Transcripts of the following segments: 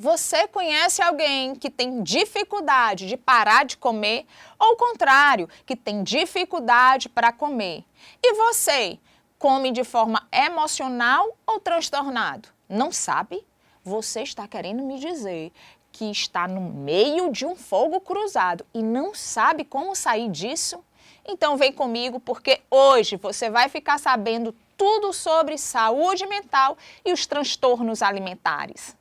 Você conhece alguém que tem dificuldade de parar de comer ou o contrário, que tem dificuldade para comer? E você, come de forma emocional ou transtornado? Não sabe? Você está querendo me dizer que está no meio de um fogo cruzado e não sabe como sair disso? Então vem comigo porque hoje você vai ficar sabendo tudo sobre saúde mental e os transtornos alimentares.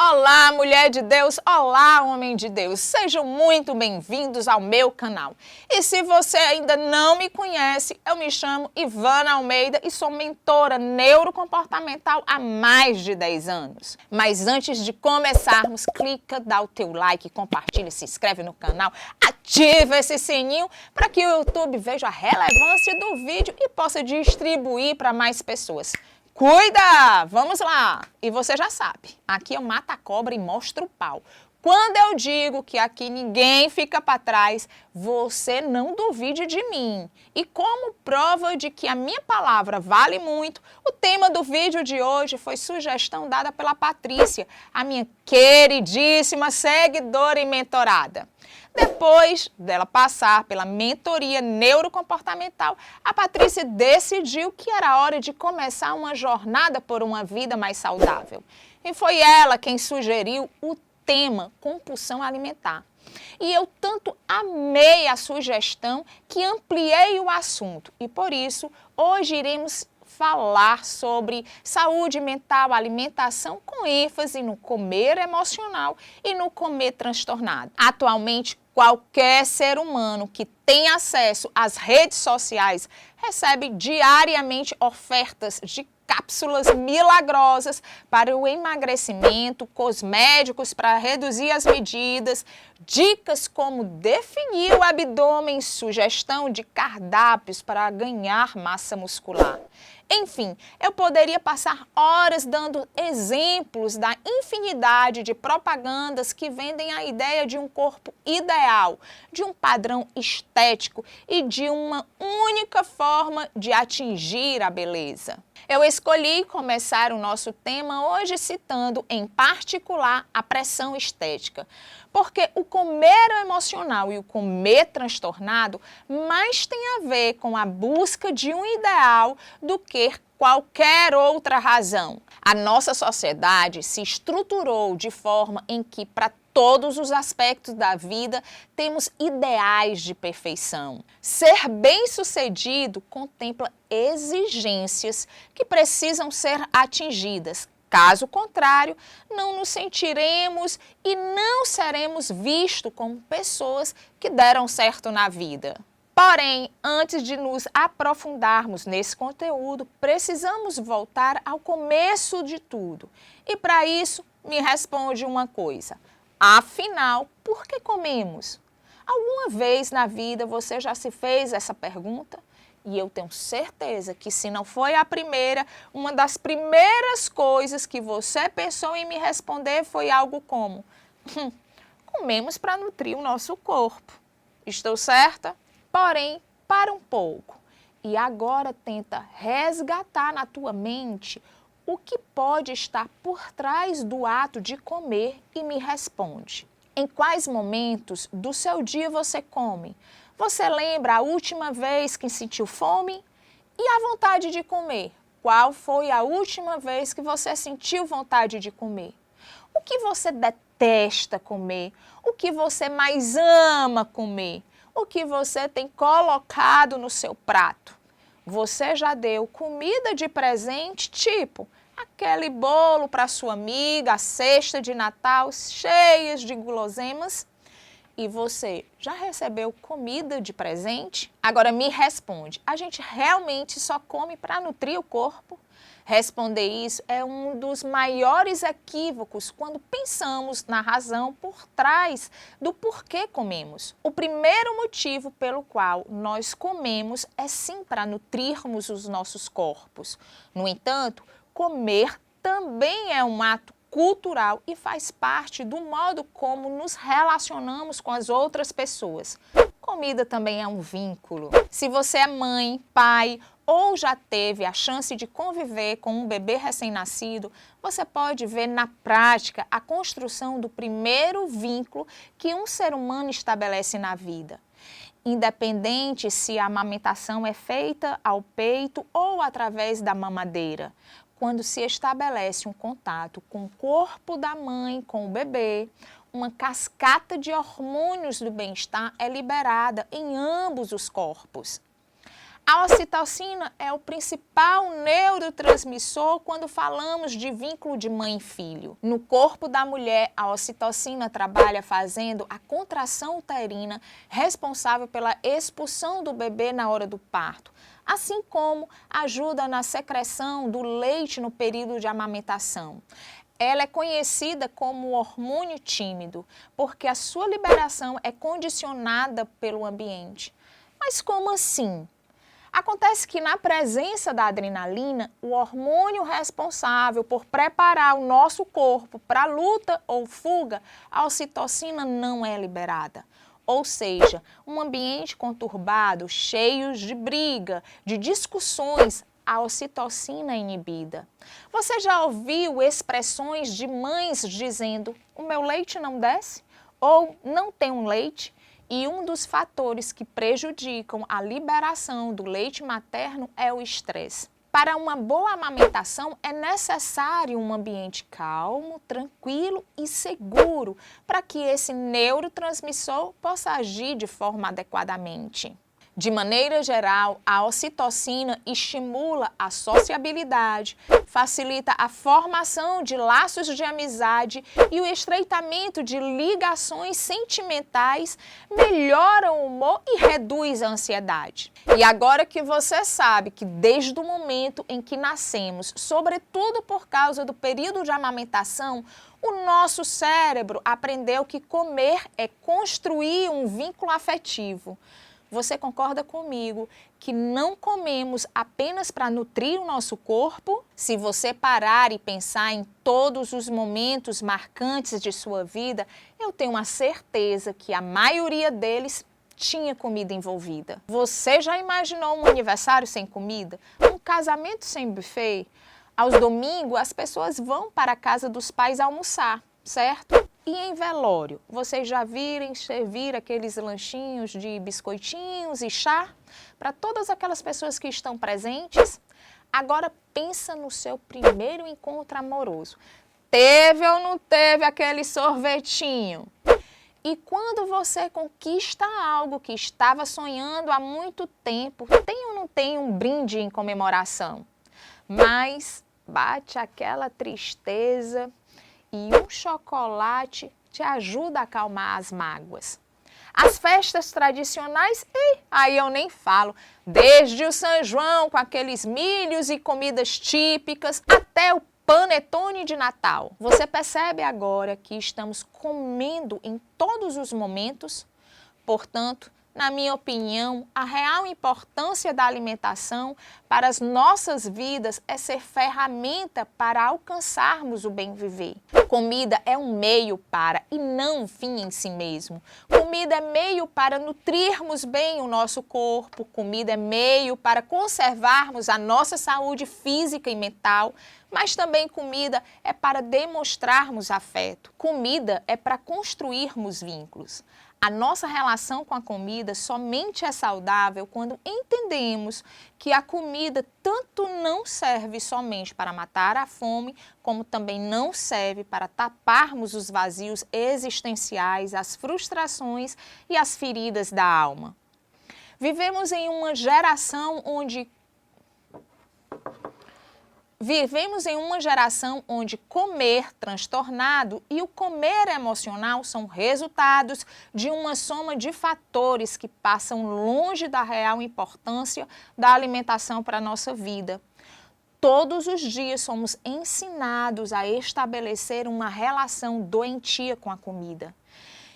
Olá, mulher de Deus! Olá, homem de Deus! Sejam muito bem-vindos ao meu canal. E se você ainda não me conhece, eu me chamo Ivana Almeida e sou mentora neurocomportamental há mais de 10 anos. Mas antes de começarmos, clica, dá o teu like, compartilha, se inscreve no canal, ativa esse sininho para que o YouTube veja a relevância do vídeo e possa distribuir para mais pessoas. Cuida! Vamos lá! E você já sabe, aqui eu mato a cobra e mostro o pau. Quando eu digo que aqui ninguém fica para trás, você não duvide de mim. E como prova de que a minha palavra vale muito, o tema do vídeo de hoje foi sugestão dada pela Patrícia, a minha queridíssima seguidora e mentorada. Depois dela passar pela mentoria neurocomportamental, a Patrícia decidiu que era hora de começar uma jornada por uma vida mais saudável. E foi ela quem sugeriu o tema compulsão alimentar. E eu tanto amei a sugestão que ampliei o assunto. E por isso, hoje iremos falar sobre saúde mental, alimentação com ênfase no comer emocional e no comer transtornado. Atualmente, qualquer ser humano que tem acesso às redes sociais recebe diariamente ofertas de cápsulas milagrosas para o emagrecimento, cosméticos para reduzir as medidas, dicas como definir o abdômen, sugestão de cardápios para ganhar massa muscular. Enfim, eu poderia passar horas dando exemplos da infinidade de propagandas que vendem a ideia de um corpo ideal, de um padrão estético e de uma única forma de atingir a beleza. Eu escolhi começar o nosso tema hoje citando, em particular, a pressão estética, porque o comer emocional e o comer transtornado mais tem a ver com a busca de um ideal do que qualquer outra razão. A nossa sociedade se estruturou de forma em que, para todos os aspectos da vida, temos ideais de perfeição. Ser bem-sucedido contempla exigências que precisam ser atingidas. Caso contrário, não nos sentiremos e não seremos vistos como pessoas que deram certo na vida. Porém, antes de nos aprofundarmos nesse conteúdo, precisamos voltar ao começo de tudo. E para isso, me responde uma coisa. Afinal, por que comemos? Alguma vez na vida você já se fez essa pergunta? E eu tenho certeza que se não foi a primeira, uma das primeiras coisas que você pensou em me responder foi algo como: comemos para nutrir o nosso corpo. Estou certa? Porém, para um pouco. E agora tenta resgatar na tua mente o que pode estar por trás do ato de comer e me responde. Em quais momentos do seu dia você come? Você lembra a última vez que sentiu fome? E a vontade de comer? Qual foi a última vez que você sentiu vontade de comer? O que você detesta comer? O que você mais ama comer? O que você tem colocado no seu prato? Você já deu comida de presente, tipo aquele bolo para sua amiga, a cesta de Natal cheias de guloseimas? E você já recebeu comida de presente? Agora me responde, a gente realmente só come para nutrir o corpo? Responder isso é um dos maiores equívocos quando pensamos na razão por trás do porquê comemos. O primeiro motivo pelo qual nós comemos é sim para nutrirmos os nossos corpos. No entanto, comer também é um ato cultural e faz parte do modo como nos relacionamos com as outras pessoas. Comida também é um vínculo. Se você é mãe, pai ou já teve a chance de conviver com um bebê recém-nascido, você pode ver na prática a construção do primeiro vínculo que um ser humano estabelece na vida. Independente se a amamentação é feita ao peito ou através da mamadeira. Quando se estabelece um contato com o corpo da mãe, com o bebê, uma cascata de hormônios do bem-estar é liberada em ambos os corpos. A ocitocina é o principal neurotransmissor quando falamos de vínculo de mãe e filho. No corpo da mulher, a ocitocina trabalha fazendo a contração uterina responsável pela expulsão do bebê na hora do parto, assim como ajuda na secreção do leite no período de amamentação. Ela é conhecida como hormônio tímido, porque a sua liberação é condicionada pelo ambiente. Mas como assim? Acontece que na presença da adrenalina, o hormônio responsável por preparar o nosso corpo para luta ou fuga, a ocitocina não é liberada. Ou seja, um ambiente conturbado, cheio de briga, de discussões, a ocitocina é inibida. Você já ouviu expressões de mães dizendo: "O meu leite não desce" ou "não tem um leite"? E um dos fatores que prejudicam a liberação do leite materno é o estresse. Para uma boa amamentação é necessário um ambiente calmo, tranquilo e seguro para que esse neurotransmissor possa agir de forma adequadamente. De maneira geral, a ocitocina estimula a sociabilidade, facilita a formação de laços de amizade e o estreitamento de ligações sentimentais, melhora o humor e reduz a ansiedade. E agora que você sabe que desde o momento em que nascemos, sobretudo por causa do período de amamentação, o nosso cérebro aprendeu que comer é construir um vínculo afetivo. Você concorda comigo que não comemos apenas para nutrir o nosso corpo? Se você parar e pensar em todos os momentos marcantes de sua vida, eu tenho uma certeza que a maioria deles tinha comida envolvida. Você já imaginou um aniversário sem comida? Um casamento sem buffet? Aos domingos, as pessoas vão para a casa dos pais almoçar, certo? E em velório, vocês já viram servir aqueles lanchinhos de biscoitinhos e chá para todas aquelas pessoas que estão presentes? Agora pensa no seu primeiro encontro amoroso. Teve ou não teve aquele sorvetinho? E quando você conquista algo que estava sonhando há muito tempo, tem ou não tem um brinde em comemoração? Mas bate aquela tristeza e um chocolate te ajuda a acalmar as mágoas. As festas tradicionais, aí eu nem falo, desde o São João com aqueles milhos e comidas típicas, até o panetone de Natal. Você percebe agora que estamos comendo em todos os momentos? Portanto, na minha opinião, a real importância da alimentação para as nossas vidas é ser ferramenta para alcançarmos o bem viver. Comida é um meio para e não um fim em si mesmo. Comida é meio para nutrirmos bem o nosso corpo. Comida é meio para conservarmos a nossa saúde física e mental. Mas também comida é para demonstrarmos afeto. Comida é para construirmos vínculos. A nossa relação com a comida somente é saudável quando entendemos que a comida tanto não serve somente para matar a fome, como também não serve para taparmos os vazios existenciais, as frustrações e as feridas da alma. Vivemos em uma geração onde comer transtornado e o comer emocional são resultados de uma soma de fatores que passam longe da real importância da alimentação para a nossa vida. Todos os dias somos ensinados a estabelecer uma relação doentia com a comida.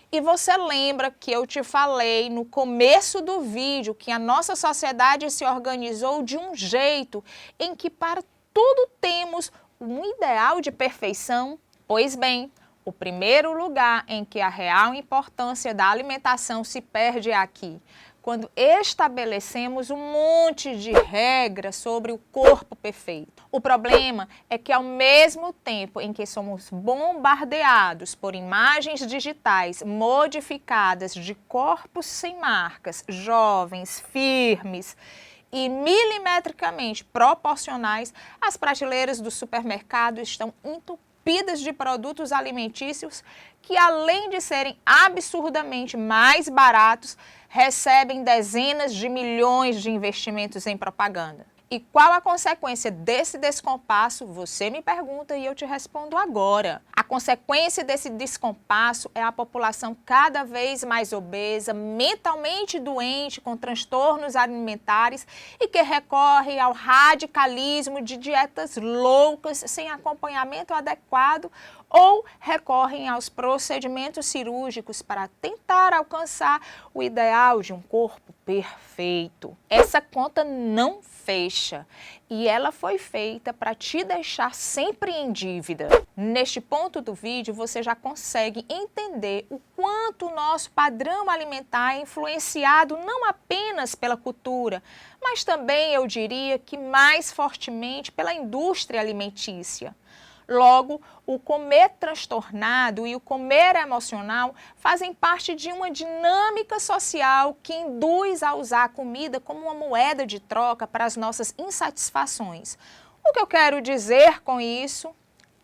E você lembra que eu te falei no começo do vídeo que a nossa sociedade se organizou de um jeito em que para tudo temos um ideal de perfeição? Pois bem, o primeiro lugar em que a real importância da alimentação se perde é aqui, quando estabelecemos um monte de regras sobre o corpo perfeito. O problema é que, ao mesmo tempo em que somos bombardeados por imagens digitais modificadas de corpos sem marcas, jovens, firmes e milimetricamente proporcionais, as prateleiras do supermercado estão entupidas de produtos alimentícios que, além de serem absurdamente mais baratos, recebem dezenas de milhões de investimentos em propaganda. E qual a consequência desse descompasso? Você me pergunta e eu te respondo agora. A consequência desse descompasso é a população cada vez mais obesa, mentalmente doente, com transtornos alimentares e que recorre ao radicalismo de dietas loucas sem acompanhamento adequado ou recorrem aos procedimentos cirúrgicos para tentar alcançar o ideal de um corpo perfeito. Essa conta não fecha e ela foi feita para te deixar sempre em dívida. Neste ponto do vídeo você já consegue entender o quanto o nosso padrão alimentar é influenciado não apenas pela cultura, mas também, eu diria que mais fortemente pela indústria alimentícia. Logo, o comer transtornado e o comer emocional fazem parte de uma dinâmica social que induz a usar a comida como uma moeda de troca para as nossas insatisfações. O que eu quero dizer com isso?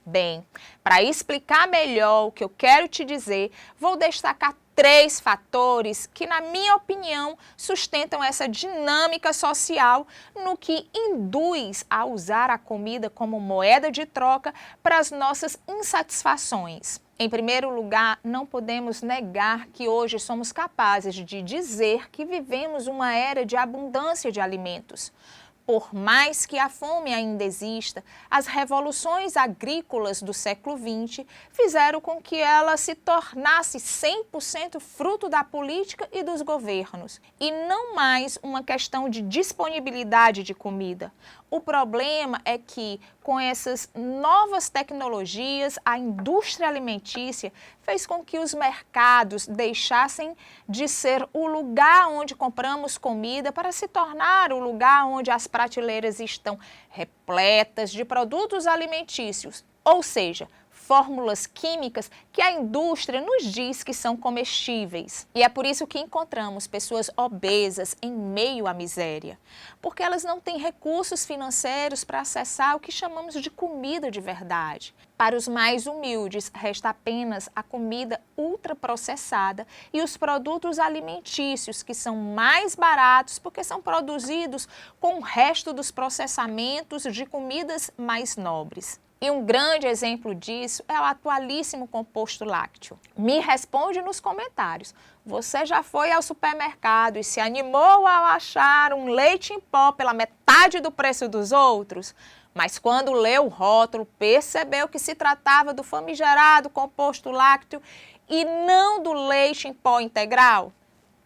Bem, para explicar melhor o que eu quero te dizer, vou destacar 3 fatores que, na minha opinião, sustentam essa dinâmica social no que induz a usar a comida como moeda de troca para as nossas insatisfações. Em primeiro lugar, não podemos negar que hoje somos capazes de dizer que vivemos uma era de abundância de alimentos. Por mais que a fome ainda exista, as revoluções agrícolas do século XX fizeram com que ela se tornasse 100% fruto da política e dos governos, e não mais uma questão de disponibilidade de comida. O problema é que, com essas novas tecnologias, a indústria alimentícia fez com que os mercados deixassem de ser o lugar onde compramos comida para se tornar o lugar onde as prateleiras estão repletas de produtos alimentícios, ou seja, fórmulas químicas que a indústria nos diz que são comestíveis. E é por isso que encontramos pessoas obesas em meio à miséria, porque elas não têm recursos financeiros para acessar o que chamamos de comida de verdade. Para os mais humildes, resta apenas a comida ultraprocessada e os produtos alimentícios, que são mais baratos porque são produzidos com o resto dos processamentos de comidas mais nobres. E um grande exemplo disso é o atualíssimo composto lácteo. Me responde nos comentários. Você já foi ao supermercado e se animou ao achar um leite em pó pela metade do preço dos outros? Mas quando leu o rótulo, percebeu que se tratava do famigerado composto lácteo e não do leite em pó integral?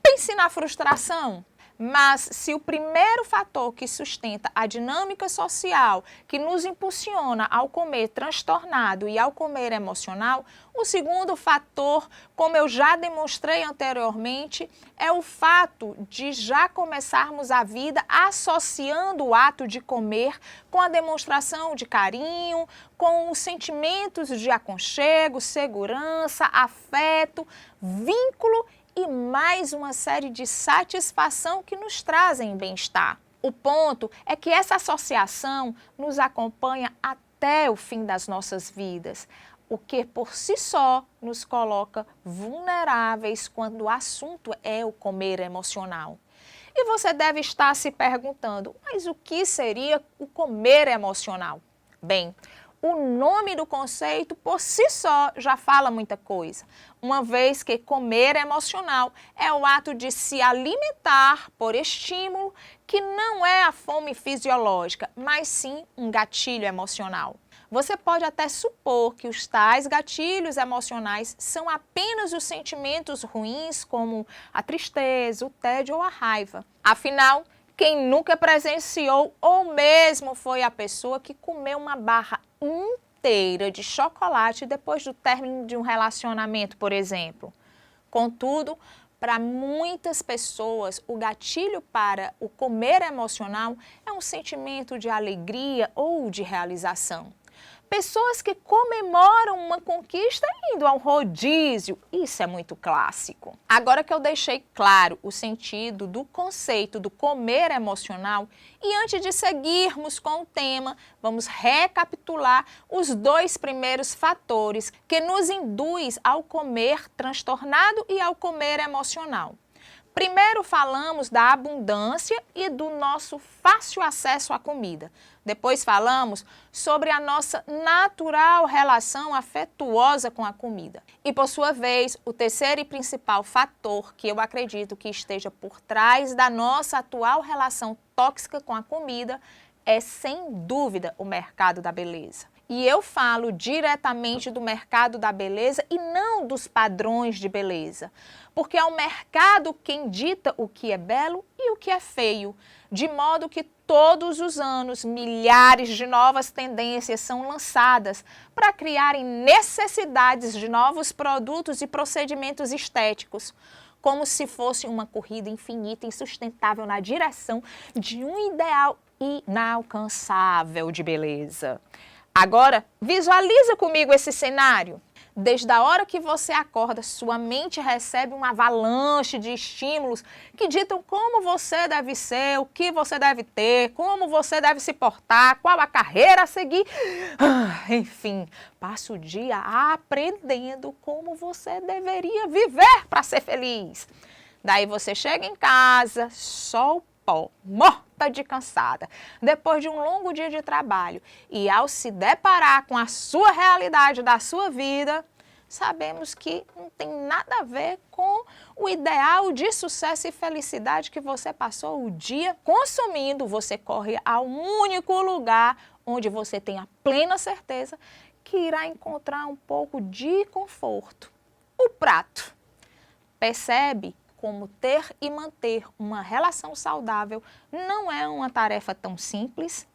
Pense na frustração. Mas se o primeiro fator que sustenta a dinâmica social, que nos impulsiona ao comer transtornado e ao comer emocional, o segundo fator, como eu já demonstrei anteriormente, é o fato de já começarmos a vida associando o ato de comer com a demonstração de carinho, com os sentimentos de aconchego, segurança, afeto, vínculo e mais uma série de satisfação que nos trazem bem-estar. O ponto é que essa associação nos acompanha até o fim das nossas vidas, o que por si só nos coloca vulneráveis quando o assunto é o comer emocional. E você deve estar se perguntando, mas o que seria o comer emocional? Bem, o nome do conceito por si só já fala muita coisa, uma vez que comer emocional é o ato de se alimentar por estímulo que não é a fome fisiológica, mas sim um gatilho emocional. Você pode até supor que os tais gatilhos emocionais são apenas os sentimentos ruins, como a tristeza, o tédio ou a raiva. Afinal, quem nunca presenciou ou mesmo foi a pessoa que comeu uma barra inteira de chocolate depois do término de um relacionamento, por exemplo? Contudo, Para muitas pessoas, o gatilho para o comer emocional é um sentimento de alegria ou de realização. Pessoas que comemoram uma conquista indo ao rodízio, isso é muito clássico. Agora que eu deixei claro o sentido do conceito do comer emocional, e antes de seguirmos com o tema, vamos recapitular os 2 primeiros fatores que nos induz ao comer transtornado e ao comer emocional. Primeiro falamos da abundância e do nosso fácil acesso à comida. Depois falamos sobre a nossa natural relação afetuosa com a comida. E por sua vez, o terceiro e principal fator que eu acredito que esteja por trás da nossa atual relação tóxica com a comida é, sem dúvida, o mercado da beleza. E eu falo diretamente do mercado da beleza e não dos padrões de beleza, porque é o mercado quem dita o que é belo e o que é feio, de modo que todos os anos milhares de novas tendências são lançadas para criarem necessidades de novos produtos e procedimentos estéticos, como se fosse uma corrida infinita e insustentável na direção de um ideal inalcançável de beleza. Agora, visualiza comigo esse cenário. Desde a hora que você acorda, sua mente recebe uma avalanche de estímulos que ditam como você deve ser, o que você deve ter, como você deve se portar, qual a carreira a seguir. Enfim, passa o dia aprendendo como você deveria viver para ser feliz. Daí você chega em casa, só o pó, morta de cansada, depois de um longo dia de trabalho, e ao se deparar com a sua realidade da sua vida, sabemos que não tem nada a ver com o ideal de sucesso e felicidade que você passou o dia consumindo. Você corre a um único lugar onde você tem a plena certeza que irá encontrar um pouco de conforto: o prato. Percebe como ter e manter uma relação saudável não é uma tarefa tão simples?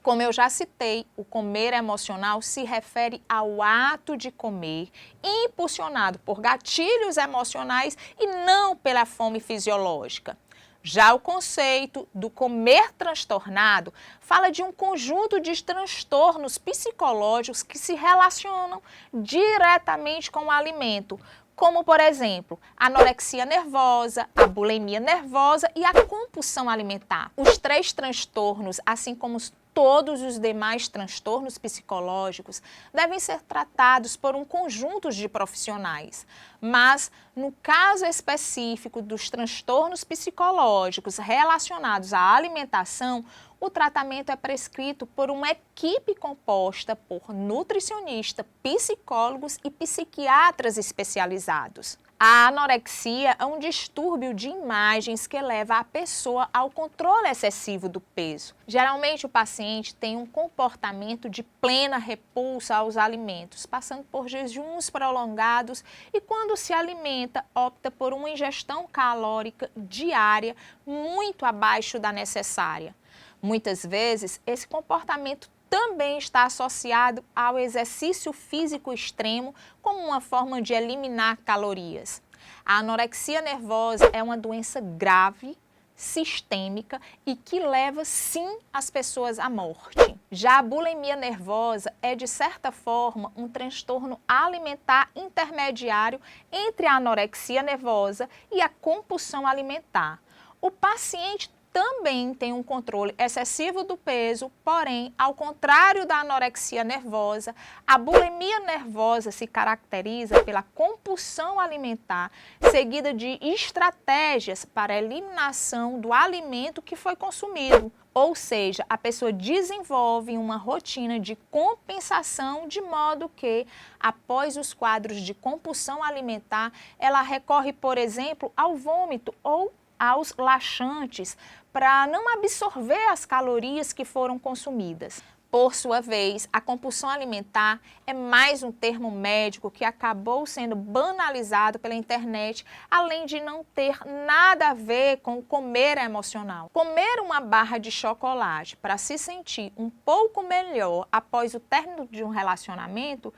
Como eu já citei, o comer emocional se refere ao ato de comer, impulsionado por gatilhos emocionais e não pela fome fisiológica. Já o conceito do comer transtornado fala de um conjunto de transtornos psicológicos que se relacionam diretamente com o alimento, como, por exemplo, a anorexia nervosa, a bulimia nervosa e a compulsão alimentar. Os 3 transtornos, assim como todos os demais transtornos psicológicos, devem ser tratados por um conjunto de profissionais. Mas, no caso específico dos transtornos psicológicos relacionados à alimentação, o tratamento é prescrito por uma equipe composta por nutricionistas, psicólogos e psiquiatras especializados. A anorexia é um distúrbio de imagens que leva a pessoa ao controle excessivo do peso. Geralmente o paciente tem um comportamento de plena repulsa aos alimentos, passando por jejuns prolongados e quando se alimenta, opta por uma ingestão calórica diária muito abaixo da necessária. Muitas vezes, esse comportamento também está associado ao exercício físico extremo como uma forma de eliminar calorias. A anorexia nervosa é uma doença grave, sistêmica e que leva, sim, as pessoas à morte. Já a bulimia nervosa é, de certa forma, um transtorno alimentar intermediário entre a anorexia nervosa e a compulsão alimentar. O paciente também tem um controle excessivo do peso, porém, ao contrário da anorexia nervosa, a bulimia nervosa se caracteriza pela compulsão alimentar, seguida de estratégias para a eliminação do alimento que foi consumido. Ou seja, a pessoa desenvolve uma rotina de compensação de modo que, após os quadros de compulsão alimentar, ela recorre, por exemplo, ao vômito ou aos laxantes para não absorver as calorias que foram consumidas. Por sua vez, a compulsão alimentar é mais um termo médico que acabou sendo banalizado pela internet, além de não ter nada a ver com o comer emocional. Comer uma barra de chocolate para se sentir um pouco melhor após o término de um relacionamento,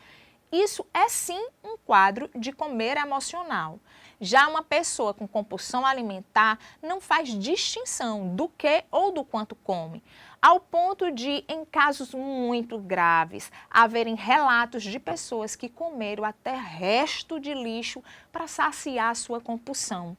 Isso é sim um quadro de comer emocional. Já uma pessoa com compulsão alimentar não faz distinção do que ou do quanto come, ao ponto de, em casos muito graves, haverem relatos de pessoas que comeram até resto de lixo para saciar sua compulsão.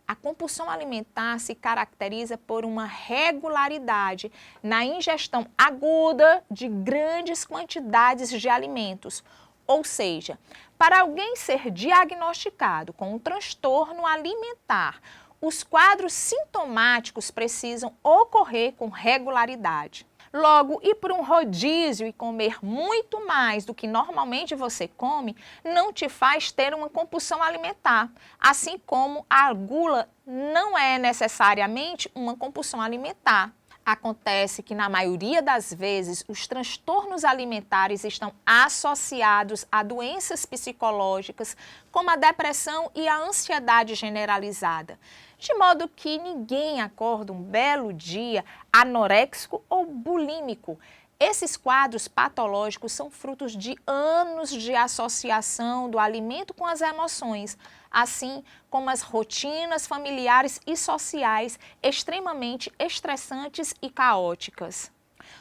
A compulsão alimentar se caracteriza por uma regularidade na ingestão aguda de grandes quantidades de alimentos. Ou seja, para alguém ser diagnosticado com um transtorno alimentar, os quadros sintomáticos precisam ocorrer com regularidade. Logo, ir por um rodízio e comer muito mais do que normalmente você come não te faz ter uma compulsão alimentar, assim como a gula não é necessariamente uma compulsão alimentar. Acontece que, na maioria das vezes, os transtornos alimentares estão associados a doenças psicológicas, como a depressão e a ansiedade generalizada. De modo que ninguém acorda um belo dia anoréxico ou bulímico. Esses quadros patológicos são frutos de anos de associação do alimento com as emoções, assim como as rotinas familiares e sociais extremamente estressantes e caóticas.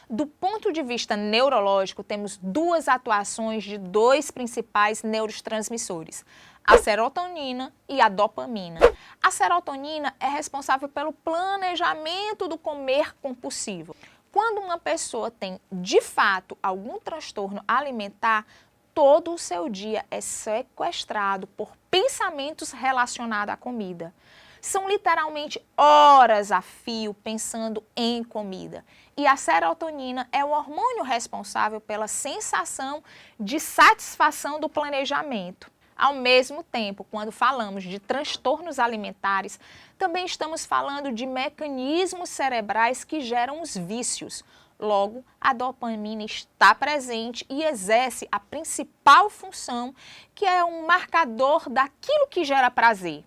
Do ponto de vista neurológico, temos duas atuações de dois principais neurotransmissores, a serotonina e a dopamina. A serotonina é responsável pelo planejamento do comer compulsivo. Quando uma pessoa tem, de fato, algum transtorno alimentar, todo o seu dia é sequestrado por pensamentos relacionados à comida. São literalmente horas a fio pensando em comida. E a serotonina é o hormônio responsável pela sensação de satisfação do planejamento. Ao mesmo tempo, quando falamos de transtornos alimentares, também estamos falando de mecanismos cerebrais que geram os vícios. Logo, a dopamina está presente e exerce a principal função, que é um marcador daquilo que gera prazer.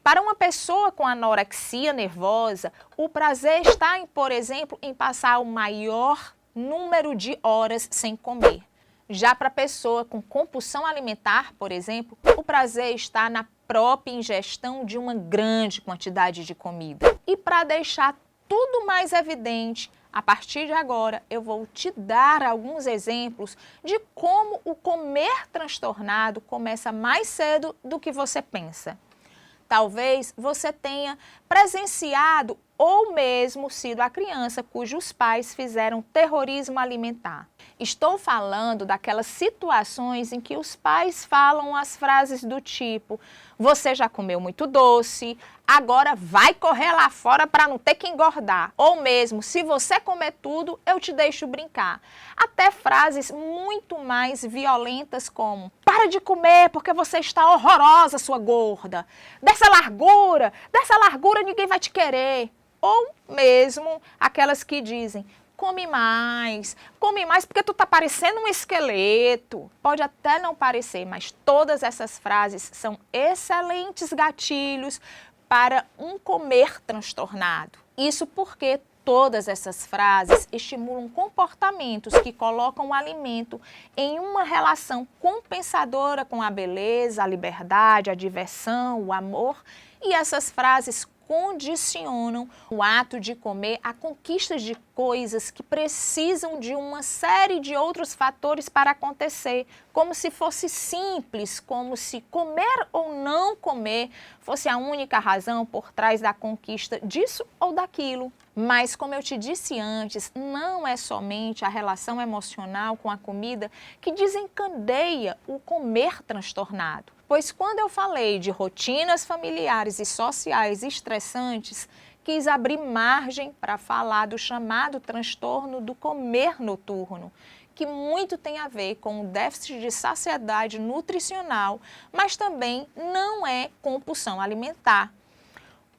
Para uma pessoa com anorexia nervosa, o prazer está, por exemplo, em passar o maior número de horas sem comer. Já para a pessoa com compulsão alimentar, por exemplo, o prazer está na própria ingestão de uma grande quantidade de comida. E para deixar tudo mais evidente, a partir de agora eu vou te dar alguns exemplos de como o comer transtornado começa mais cedo do que você pensa. Talvez você tenha presenciado ou mesmo sido a criança cujos pais fizeram terrorismo alimentar. Estou falando daquelas situações em que os pais falam as frases do tipo: você já comeu muito doce, agora vai correr lá fora para não ter que engordar. Ou mesmo, se você comer tudo, eu te deixo brincar. Até frases muito mais violentas como: para de comer porque você está horrorosa, sua gorda. Dessa largura ninguém vai te querer. Ou mesmo aquelas que dizem: come mais porque tu tá parecendo um esqueleto. Pode até não parecer, mas todas essas frases são excelentes gatilhos para um comer transtornado. Isso porque todas essas frases estimulam comportamentos que colocam o alimento em uma relação compensadora com a beleza, a liberdade, a diversão, o amor, e essas frases condicionam o ato de comer a conquistas de coisas que precisam de uma série de outros fatores para acontecer, como se fosse simples, como se comer ou não comer fosse a única razão por trás da conquista disso ou daquilo. Mas, como eu te disse antes, não é somente a relação emocional com a comida que desencadeia o comer transtornado. Pois quando eu falei de rotinas familiares e sociais estressantes, quis abrir margem para falar do chamado transtorno do comer noturno, que muito tem a ver com o déficit de saciedade nutricional, mas também não é compulsão alimentar.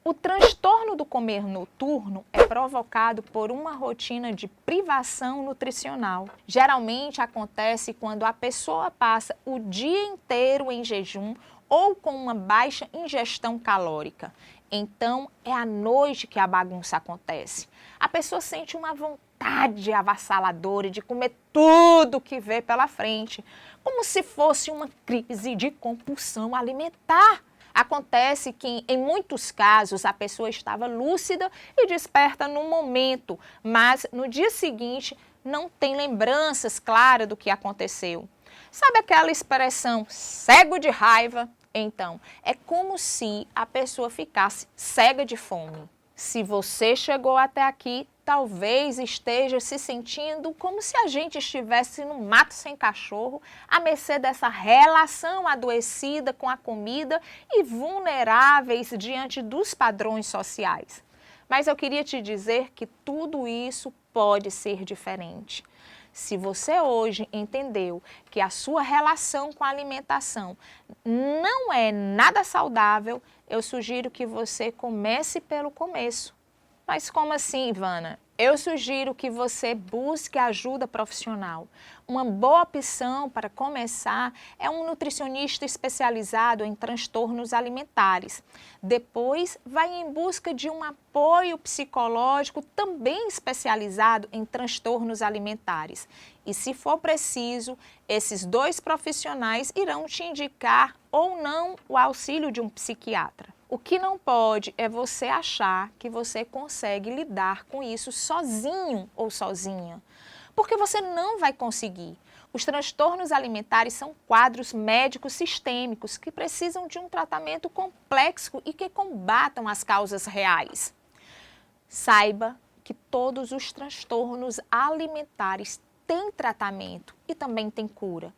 O transtorno do comer noturno é provocado por uma rotina de privação nutricional. Geralmente acontece quando a pessoa passa o dia inteiro em jejum ou com uma baixa ingestão calórica. Então, é à noite que a bagunça acontece. A pessoa sente uma vontade vontade avassaladora de comer tudo que vê pela frente, como se fosse uma crise de compulsão alimentar. Acontece que, em muitos casos, a pessoa estava lúcida e desperta no momento, mas no dia seguinte não tem lembranças claras do que aconteceu. Sabe aquela expressão cego de raiva? Então, é como se a pessoa ficasse cega de fome. Se você chegou até aqui, talvez esteja se sentindo como se a gente estivesse no mato sem cachorro, à mercê dessa relação adoecida com a comida e vulneráveis diante dos padrões sociais. Mas eu queria te dizer que tudo isso pode ser diferente. Se você hoje entendeu que a sua relação com a alimentação não é nada saudável, eu sugiro que você comece pelo começo. Mas como assim, Ivana? Eu sugiro que você busque ajuda profissional. Uma boa opção para começar é um nutricionista especializado em transtornos alimentares. Depois, vai em busca de um apoio psicológico também especializado em transtornos alimentares. E se for preciso, esses 2 profissionais irão te indicar ou não o auxílio de um psiquiatra. O que não pode é você achar que você consegue lidar com isso sozinho ou sozinha, porque você não vai conseguir. Os transtornos alimentares são quadros médicos sistêmicos que precisam de um tratamento complexo e que combatam as causas reais. Saiba que todos os transtornos alimentares têm tratamento e também têm cura.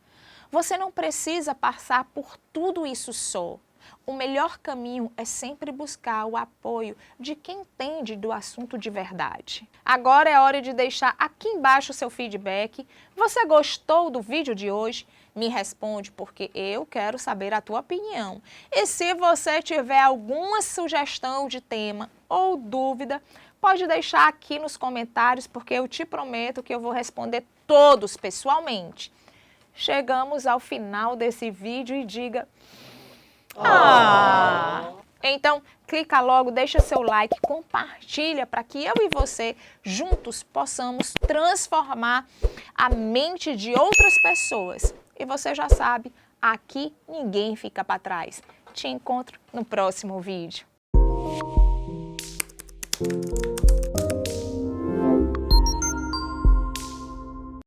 Você não precisa passar por tudo isso só. O melhor caminho é sempre buscar o apoio de quem entende do assunto de verdade. Agora é hora de deixar aqui embaixo o seu feedback. Você gostou do vídeo de hoje? Me responde porque eu quero saber a tua opinião. E se você tiver alguma sugestão de tema ou dúvida, pode deixar aqui nos comentários porque eu te prometo que eu vou responder todos pessoalmente. Chegamos ao final desse vídeo e diga... Então, clica logo, deixa seu like, compartilha para que eu e você juntos possamos transformar a mente de outras pessoas. E você já sabe, aqui ninguém fica para trás. Te encontro no próximo vídeo.